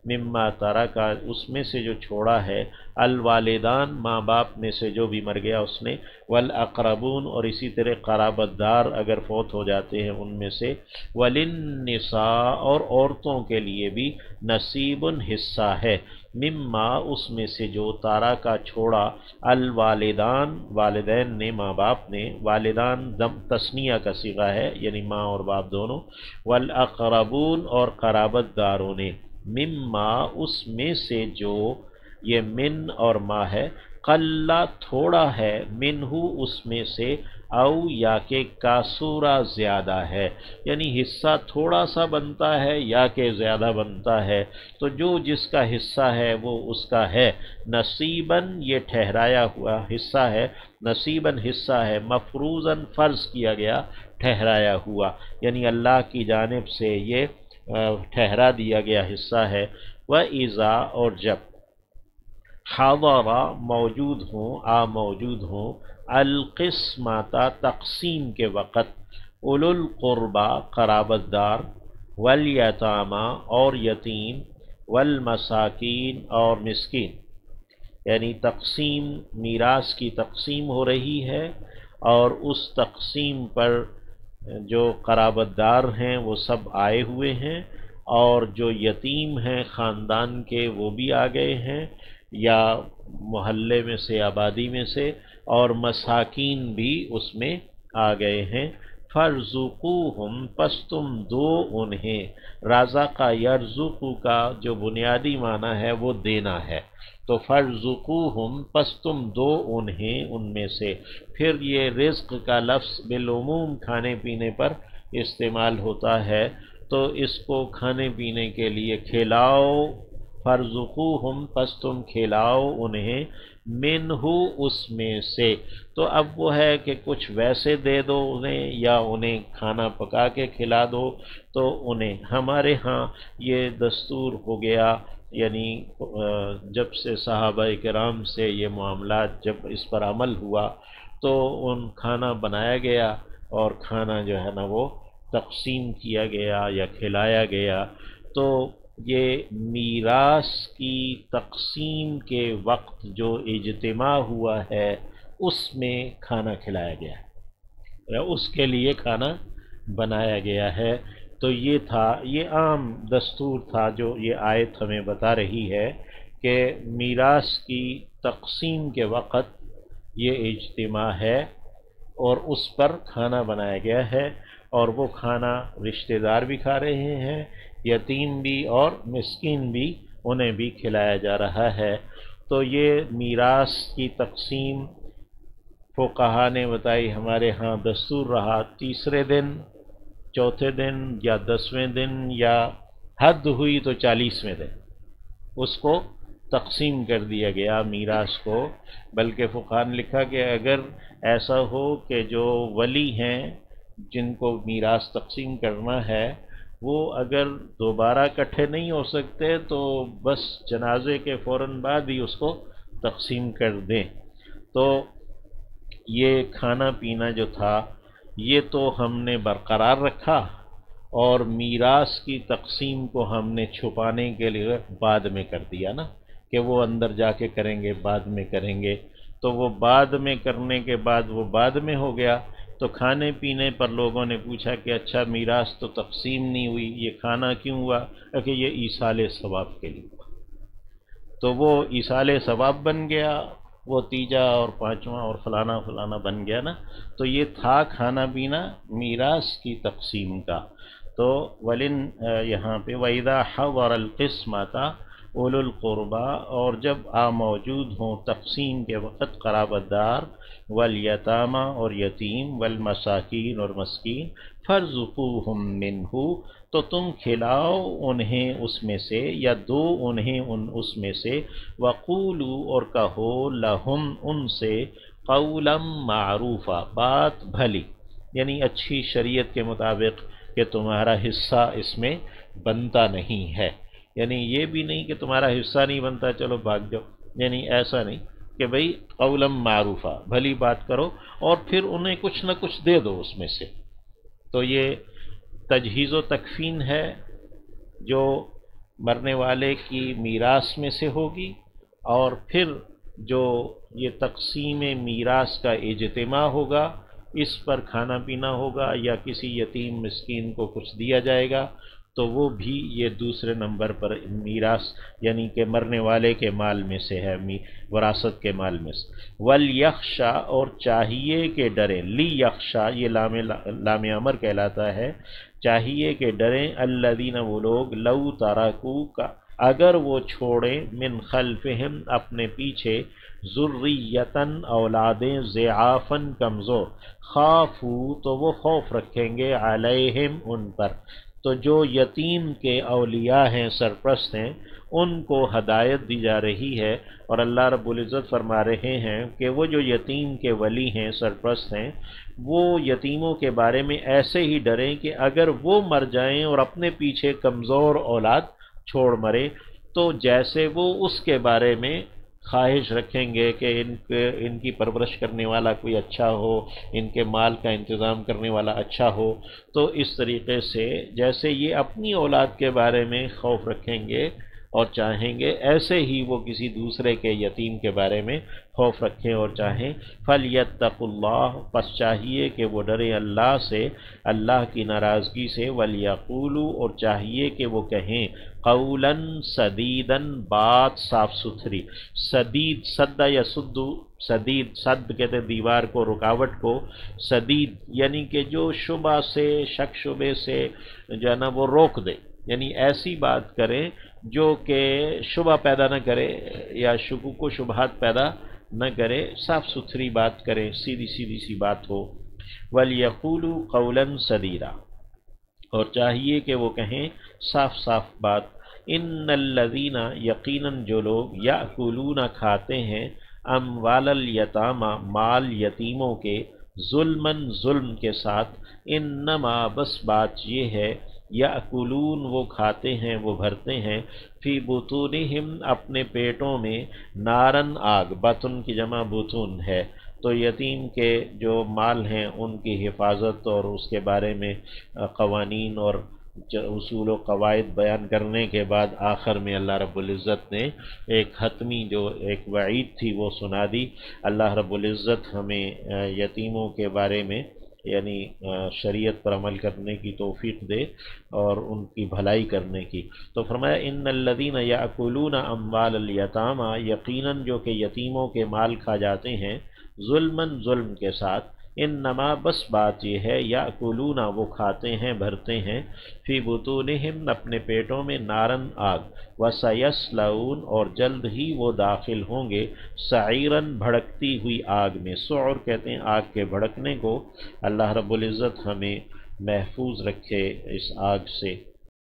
مما ترکا اس میں سے جو چھوڑا ہے، الوالدان ماں باپ میں سے جو بھی مر گیا اس نے، والاقربون اور اسی طرح قرابت دار اگر فوت ہو جاتے ہیں ان میں سے، وللنساء اور عورتوں کے لیے بھی نصیب حصہ ہے، مما اس میں سے جو تارا کا چھوڑا، الوالدان والدین نے ماں باپ نے، والدان تثنیہ کا صیغہ ہے یعنی ماں اور باپ دونوں، والاقربون اور قرابت داروں نے، مما اس میں سے جو، یہ من اور ما ہے، قلّ تھوڑا ہے، منہ اس میں سے، او یا کہ کاسورا زیادہ ہے، یعنی حصہ تھوڑا سا بنتا ہے یا کہ زیادہ بنتا ہے، تو جو جس کا حصہ ہے وہ اس کا ہے، نصیباً یہ ٹھہرایا ہوا حصہ ہے، نصیباً حصہ ہے، مفروضاً فرض کیا گیا، ٹھہرایا ہوا، یعنی اللہ کی جانب سے یہ ٹھہرا دیا گیا حصہ ہے، وَإِذَا اور جب، حضر موجود ہوں موجود ہوں، القسمۃ تقسیم کے وقت، اولو القربى قرابت دار، والیتامى اور یتیم، والمساکین اور مسکین، یعنی تقسیم میراث کی تقسیم ہو رہی ہے، اور اس تقسیم پر جو قرابت دار ہیں وہ سب آئے ہوئے ہیں، اور جو یتیم ہیں خاندان کے وہ بھی آ گئے ہیں یا محلے میں سے آبادی میں سے، اور مساکین بھی اس میں آ گئے ہیں، فَارْزُقُوهُمْ پس تم دو انہیں، رازق یرزق کا جو بنیادی معنی ہے وہ دینا ہے، تو فَارْزُقُوهُمْ پس تم دو انہیں ان میں سے، پھر یہ رزق کا لفظ بالعموم کھانے پینے پر استعمال ہوتا ہے، تو اس کو کھانے پینے کے لیے کھلاؤ، فَارْزُقُوهُمْ پس تم کھلاؤ انہیں، منہ اس میں سے، تو اب وہ ہے کہ کچھ ویسے دے دو انہیں یا انہیں کھانا پکا کے کھلا دو، تو انہیں ہمارے ہاں یہ دستور ہو گیا، یعنی جب سے صحابہ کرام سے یہ معاملات جب اس پر عمل ہوا تو ان کھانا بنایا گیا اور کھانا جو ہے نا وہ تقسیم کیا گیا یا کھلایا گیا، تو یہ میراث کی تقسیم کے وقت جو اجتماع ہوا ہے اس میں کھانا کھلایا گیا ہے یا اس کے لیے کھانا بنایا گیا ہے، تو یہ تھا، یہ عام دستور تھا جو یہ آیت ہمیں بتا رہی ہے کہ میراث کی تقسیم کے وقت یہ اجتماع ہے اور اس پر کھانا بنایا گیا ہے، اور وہ کھانا رشتہ دار بھی کھا رہے ہیں، یتیم بھی اور مسکین بھی، انہیں بھی کھلایا جا رہا ہے، تو یہ میراث کی تقسیم فقہا نے بتائی ہمارے ہاں دستور رہا تیسرے دن، چوتھے دن یا 10ویں دن، یا حد ہوئی تو 40ویں دن اس کو تقسیم کر دیا گیا میراث کو، بلکہ فقہا نے لکھا کہ اگر ایسا ہو کہ جو ولی ہیں جن کو میراث تقسیم کرنا ہے وہ اگر دوبارہ اکٹھے نہیں ہو سکتے تو بس جنازے کے فوراً بعد ہی اس کو تقسیم کر دیں، تو یہ کھانا پینا جو تھا یہ تو ہم نے برقرار رکھا، اور میراث کی تقسیم کو ہم نے چھپانے کے لیے بعد میں کر دیا نا، کہ وہ اندر جا کے کریں گے، بعد میں کریں گے، تو وہ بعد میں کرنے کے بعد وہ بعد میں ہو گیا، تو کھانے پینے پر لوگوں نے پوچھا کہ اچھا میراث تو تقسیم نہیں ہوئی، یہ کھانا کیوں ہوا؟ کہ یہ ایصال ثواب کے لیے ہوا، تو وہ ایصال ثواب بن گیا، وہ تیجا اور پانچواں اور فلانا فلانا بن گیا نا، تو یہ تھا کھانا پینا میراث کی تقسیم کا، تو یہاں پہ وَإِذَا حَضَرَ الْقِسْمَةَ اولو القربا، اور جب موجود ہوں تقسیم کے وقت قرابت دار، والیتامى اور یتیم، والمساکین اور مسکین، فَارْزُقُوهُم مِّنْهُ تو تم کھلاؤ انہیں اس میں سے یا دو انہیں اس میں سے، وَقُولُوا اور کہو، لَهُمْ ان سے، قَوْلًا مَّعْرُوفًا بات بھلی، یعنی اچھی شریعت کے مطابق، کہ تمہارا حصہ اس میں بنتا نہیں ہے، یعنی یہ بھی نہیں کہ تمہارا حصہ نہیں بنتا چلو بھاگ جاؤ، یعنی ایسا نہیں کہ بھئی قولا معروفہ بھلی بات کرو، اور پھر انہیں کچھ نہ کچھ دے دو اس میں سے، تو یہ تجہیز و تکفین ہے جو مرنے والے کی میراث میں سے ہوگی، اور پھر جو یہ تقسیم میراث کا اجتماع ہوگا، اس پر کھانا پینا ہوگا یا کسی یتیم مسکین کو کچھ دیا جائے گا، تو وہ بھی یہ دوسرے نمبر پر میراث یعنی کہ مرنے والے کے مال میں سے ہے، وراثت کے مال میں سے۔ وَلْيَخْشَى اور چاہیے کہ ڈریں، لِيَخْشَى یہ لام امر کہلاتا ہے، چاہیے کہ ڈریں الذین وہ لوگ لو ترکوا اگر وہ چھوڑیں من خلفہم اپنے پیچھے ذریتن اولادیں ضعافن کمزور، خافو تو وہ خوف رکھیں گے علیہم ان پر، تو جو یتیم کے اولیاء ہیں سرپرست ہیں ان کو ہدایت دی جا رہی ہے، اور اللہ رب العزت فرما رہے ہیں کہ وہ جو یتیم کے ولی ہیں سرپرست ہیں وہ یتیموں کے بارے میں ایسے ہی ڈریں کہ اگر وہ مر جائیں اور اپنے پیچھے کمزور اولاد چھوڑ مرے تو جیسے وہ اس کے بارے میں خواہش رکھیں گے کہ ان کی پرورش کرنے والا کوئی اچھا ہو، ان کے مال کا انتظام کرنے والا اچھا ہو، تو اس طریقے سے جیسے یہ اپنی اولاد کے بارے میں خوف رکھیں گے اور چاہیں گے، ایسے ہی وہ کسی دوسرے کے یتیم کے بارے میں خوف رکھیں اور چاہیں۔ فَلْيَتَّقُوا اللَّهَ پس چاہیے کہ وہ ڈریں اللہ سے، اللہ کی ناراضگی سے، وَلْيَقُولُوا اور چاہیے کہ وہ کہیں قولاً سدیداً بات صاف ستھری، سدید سد یا سدو، سدید سد کہتے ہیں دیوار کو، رکاوٹ کو، سدید یعنی کہ جو شبہ سے شک شبے سے جو ہے نا وہ روک دے، یعنی ایسی بات کریں جو کہ شبہ پیدا نہ کرے یا شکوک و شبہات پیدا نہ کرے، صاف ستھری بات کریں، سیدھی سیدھی سی بات ہو۔ وَلْيَقُولُوا قَوْلًا سَدِيدًا اور چاہیے کہ وہ کہیں صاف صاف بات۔ ان الذین یقیناً جو لوگ یأکلون کھاتے ہیں اموال الیتامی مال یتیموں کے ظلماً ظلم کے ساتھ، انما بس بات یہ ہے یأکلون وہ کھاتے ہیں وہ بھرتے ہیں فی بطونہم اپنے پیٹوں میں نارن آگ، بطن کی جمع بطون ہے، تو یتیم کے جو مال ہیں ان کی حفاظت اور اس کے بارے میں قوانین اور اصول و قواعد بیان کرنے کے بعد آخر میں اللہ رب العزت نے ایک حتمی جو ایک وعید تھی وہ سنا دی۔ اللہ رب العزت ہمیں یتیموں کے بارے میں یعنی شریعت پر عمل کرنے کی توفیق دے اور ان کی بھلائی کرنے کی۔ تو فرمایا ان الذین یأکلون اموال الیتامی یقیناً جو کہ یتیموں کے مال کھا جاتے ہیں ظلماً ظلم کے ساتھ، انما بس بات یہ ہے یأکلون وہ کھاتے ہیں بھرتے ہیں فی بطونہم اپنے پیٹوں میں نارن آگ، وسیصلون اور جلد ہی وہ داخل ہوں گے سعیراً بھڑکتی ہوئی آگ میں۔ سعر کہتے ہیں آگ کے بھڑکنے کو۔ اللہ رب العزت ہمیں محفوظ رکھے اس آگ سے۔